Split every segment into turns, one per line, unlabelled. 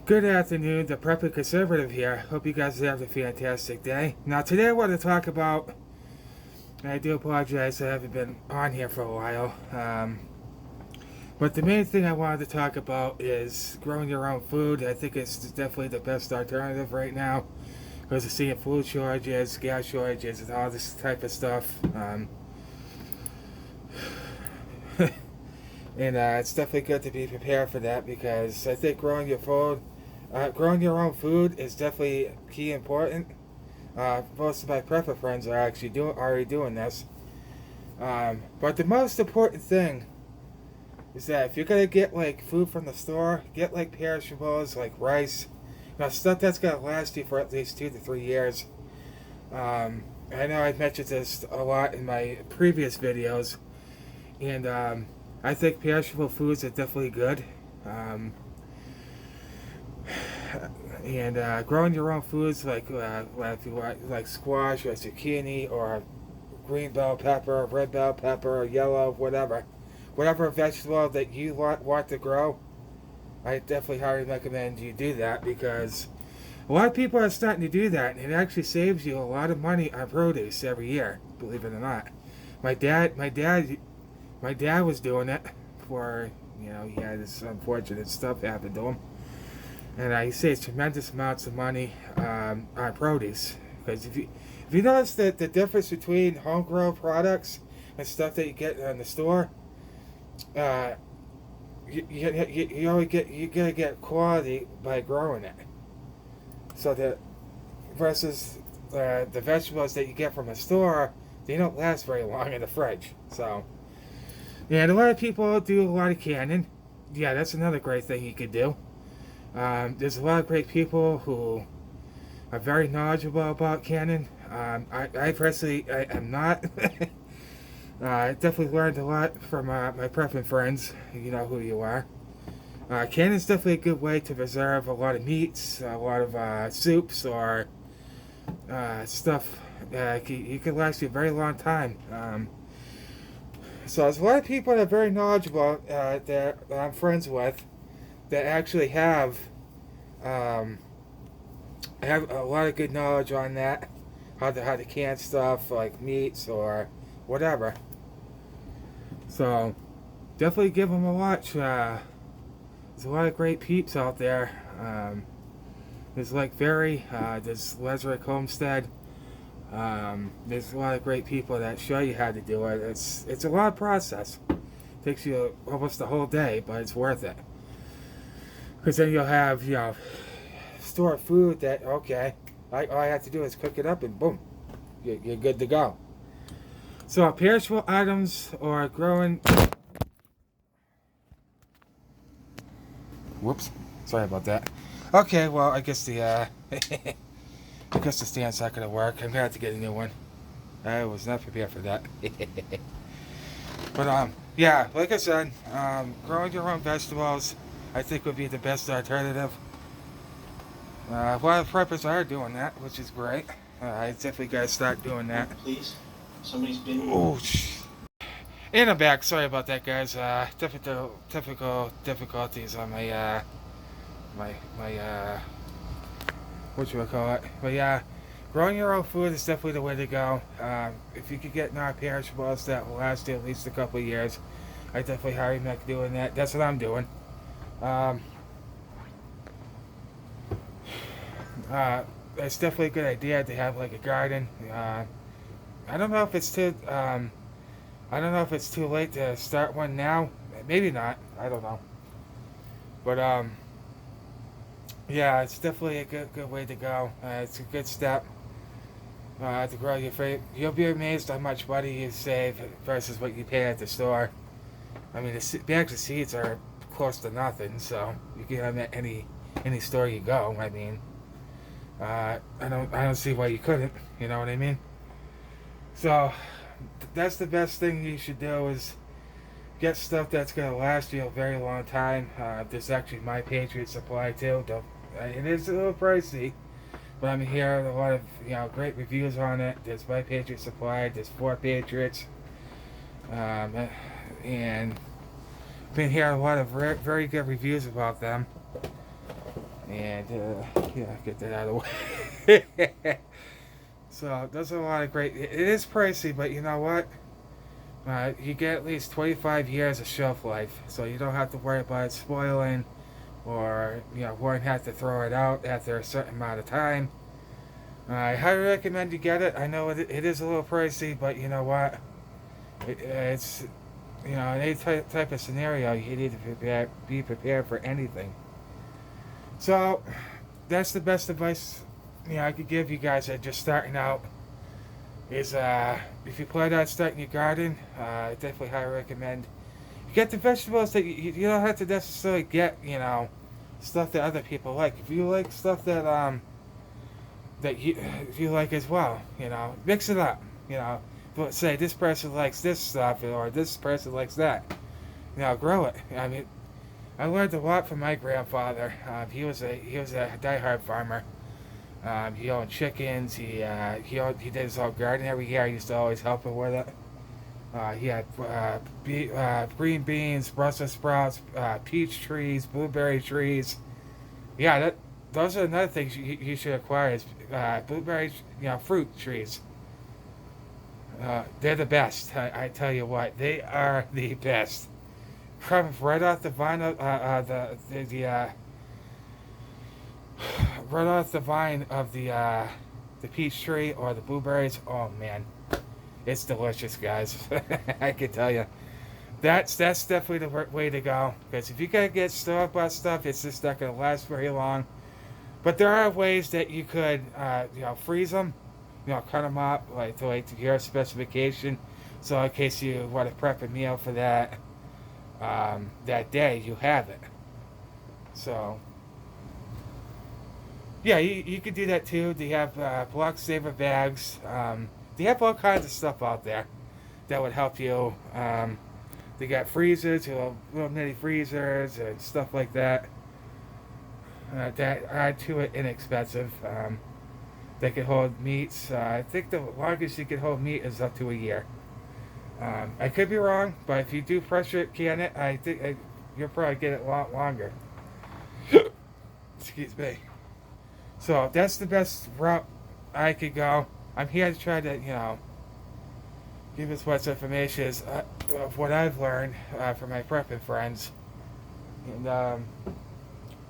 Good afternoon, the Preppy Conservative here. Hope you guys have a fantastic day. Now today I want to talk about, and I do apologize I haven't been on here for a while, but the main thing I wanted to talk about is growing your own food. I think it's definitely the best alternative right now because of seeing food shortages, gas shortages, and all this type of stuff. And it's definitely good to be prepared for that because I think growing your own food is definitely key important. Most of my prepper friends are actually already doing this. But the most important thing is that if you're gonna get like food from the store, get like perishables like rice, stuff that's gonna last you for at least 2 to 3 years. I know I've mentioned this a lot in my previous videos, and I think perishable foods are definitely good. And growing your own foods like if you like squash or zucchini or green bell pepper, red bell pepper, yellow, whatever vegetable that you want to grow, I definitely highly recommend you do that because a lot of people are starting to do that, and it actually saves you a lot of money on produce every year. Believe it or not, my dad was doing it before he had this unfortunate stuff happen to him. And he saves tremendous amounts of money on produce. Because if you notice that the difference between homegrown products and stuff that you get in the store, you only gotta get quality by growing it. So that versus the vegetables that you get from a store, they don't last very long in the fridge. So, and a lot of people do a lot of canning. Yeah, that's another great thing you could do. There's a lot of great people who are very knowledgeable about canning. I personally am not. I definitely learned a lot from my prepping friends. You know who you are. Canning is definitely a good way to preserve a lot of meats, a lot of soups, or stuff. You can last you a very long time. So there's a lot of people that are very knowledgeable that I'm friends with that actually have a lot of good knowledge on that, how to can stuff like meats or whatever. So definitely give them a watch. There's a lot of great peeps out there. There's like there's Lesrick Homestead. There's a lot of great people that show you how to do it. It's a lot of process. Takes you almost the whole day, but it's worth it. Because then you'll have, store food that, okay, all I have to do is cook it up and boom, you're good to go. So perishable items or growing... Whoops, sorry about that. Okay, well, I guess the stand's not going to work. I'm going to have to get a new one. I was not prepared for that. But, yeah, like I said, growing your own vegetables, I think would be the best alternative. A lot of preppers are doing that, which is great. I definitely got to start doing that.
Please, somebody's been...
Oh, and I'm back. Sorry about that, guys. Typical difficulties on my whatchamacallit. But yeah, growing your own food is definitely the way to go. If you could get non-perishables that will last you at least a couple of years, I definitely highly recommend doing that. That's what I'm doing. It's definitely a good idea to have like a garden. I don't know if it's too late to start one now. Maybe not. I don't know. But yeah, it's definitely a good way to go. It's a good step to grow your food. You'll be amazed how much money you save versus what you pay at the store. I mean, the bags of seeds are close to nothing, so you can have at any store you go. I mean, I don't see why you couldn't. You know what I mean? So that's the best thing you should do is get stuff that's gonna last you a very long time. There's actually My Patriot Supply too. It is a little pricey, but I'm hearing a lot of great reviews on it. There's My Patriot Supply. There's 4 Patriots, and been hearing a lot of very good reviews about them. And yeah, get that out of the way. So those are a lot of great. It is pricey, but you know what? You get at least 25 years of shelf life, so you don't have to worry about it spoiling, or won't have to throw it out after a certain amount of time. I highly recommend you get it. I know it is a little pricey, but you know what? It's in any type of scenario, you need to be prepared for anything. So that's the best advice I could give you guys that are just starting out. Is if you plan on starting your garden, I definitely highly recommend you get the vegetables that you don't have to necessarily get stuff that other people like. If you like stuff that you like as well, mix it up. But say this person likes this stuff or this person likes that. Grow it. I mean, I learned a lot from my grandfather. He was a diehard farmer. He owned chickens. He did his own garden every year. I used to always help him with it. He had green beans, Brussels sprouts, peach trees, blueberry trees. Yeah, those are another things you should acquire is blueberry, fruit trees. They're the best. I tell you what, they are the best. Come right off the vine of right off the vine of the peach tree or the blueberries. Oh man, it's delicious, guys. I can tell you. That's definitely the way to go. Because if you gotta get store-bought stuff, it's just not gonna last very long. But there are ways that you could, freeze them. Cut them up to your specification. So in case you want to prep a meal for that day, you have it. So yeah, you could do that too. They have block saver bags. They have all kinds of stuff out there that would help you. They got freezers, little mini freezers and stuff like that. That are to it inexpensive. They can hold meats. I think the longest you can hold meat is up to a year. I could be wrong, but if you do pressure can it, I think you'll probably get it a lot longer. Excuse me. So that's the best route I could go. I'm here to try to, give as much information as of what I've learned from my prepping friends. And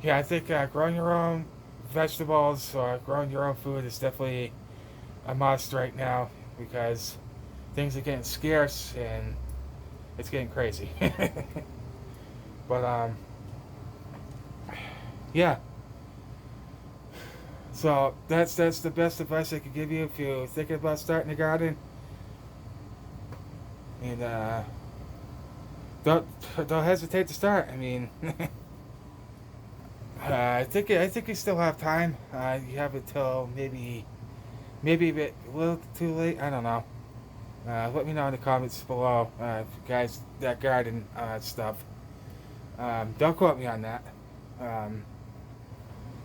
yeah, I think growing your own vegetables or growing your own food is definitely a must right now because things are getting scarce and it's getting crazy. But yeah. So that's the best advice I could give you if you're thinking about starting a garden. And don't hesitate to start. I mean, I think you still have time. You have until maybe a little too late. I don't know. Let me know in the comments below, if you guys that garden stuff. Don't quote me on that.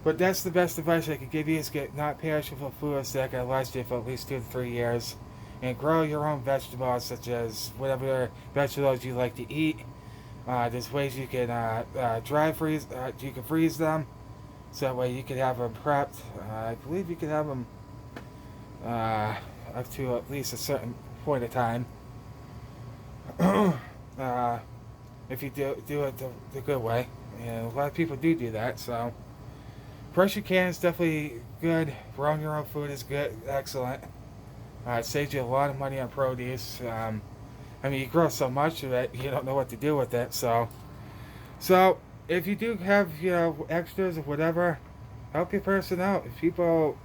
But that's the best advice I could give you is get not perishable foods that can last you for at least 2 to 3 years. And grow your own vegetables, such as whatever vegetables you like to eat. There's ways you can dry freeze. You can freeze them, so that way you can have them prepped. I believe you can have them up to at least a certain point of time. If you do it the good way, and a lot of people do that. So, pressure can is definitely good. Growing your own food is good, excellent. It saves you a lot of money on produce. I mean, you grow so much of it, you don't know what to do with it. So if you do have extras or whatever, help your person out. If people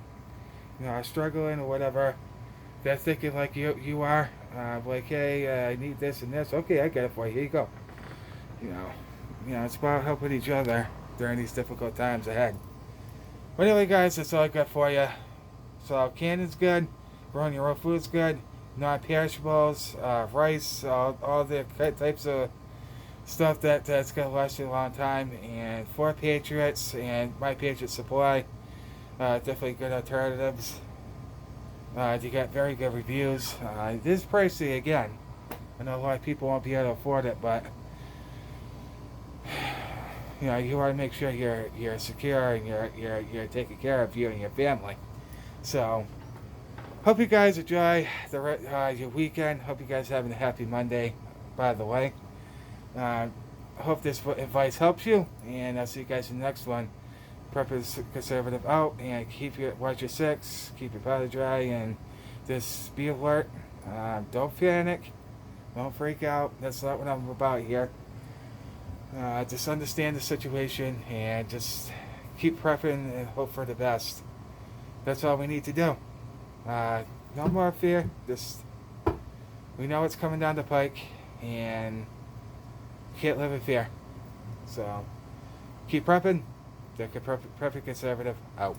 are struggling or whatever, they're thinking like you are, like, hey, I need this and this. Okay, I get it for you. Here you go. It's about helping each other during these difficult times ahead. But anyway, guys, that's all I got for you. So canning's good. Growing your own food's good. Non-perishables, rice, all the types of stuff that's going to last you a long time. And for Patriots and My Patriot Supply, definitely good alternatives. You got very good reviews. It is pricey again. I know a lot of people won't be able to afford it, but you want to make sure you're secure and you're taking care of you and your family. So, hope you guys enjoy your weekend. Hope you guys having a happy Monday. By the way, I hope this advice helps you, and I'll see you guys in the next one. Prep conservative out, and watch your six, keep your powder dry, and just be alert. Don't panic, don't freak out. That's not what I'm about here. Just understand the situation and just keep prepping and hope for the best. That's all we need to do. No more fear. Just we know it's coming down the pike, and can't live in fear. So keep prepping. The Prepping Conservative out.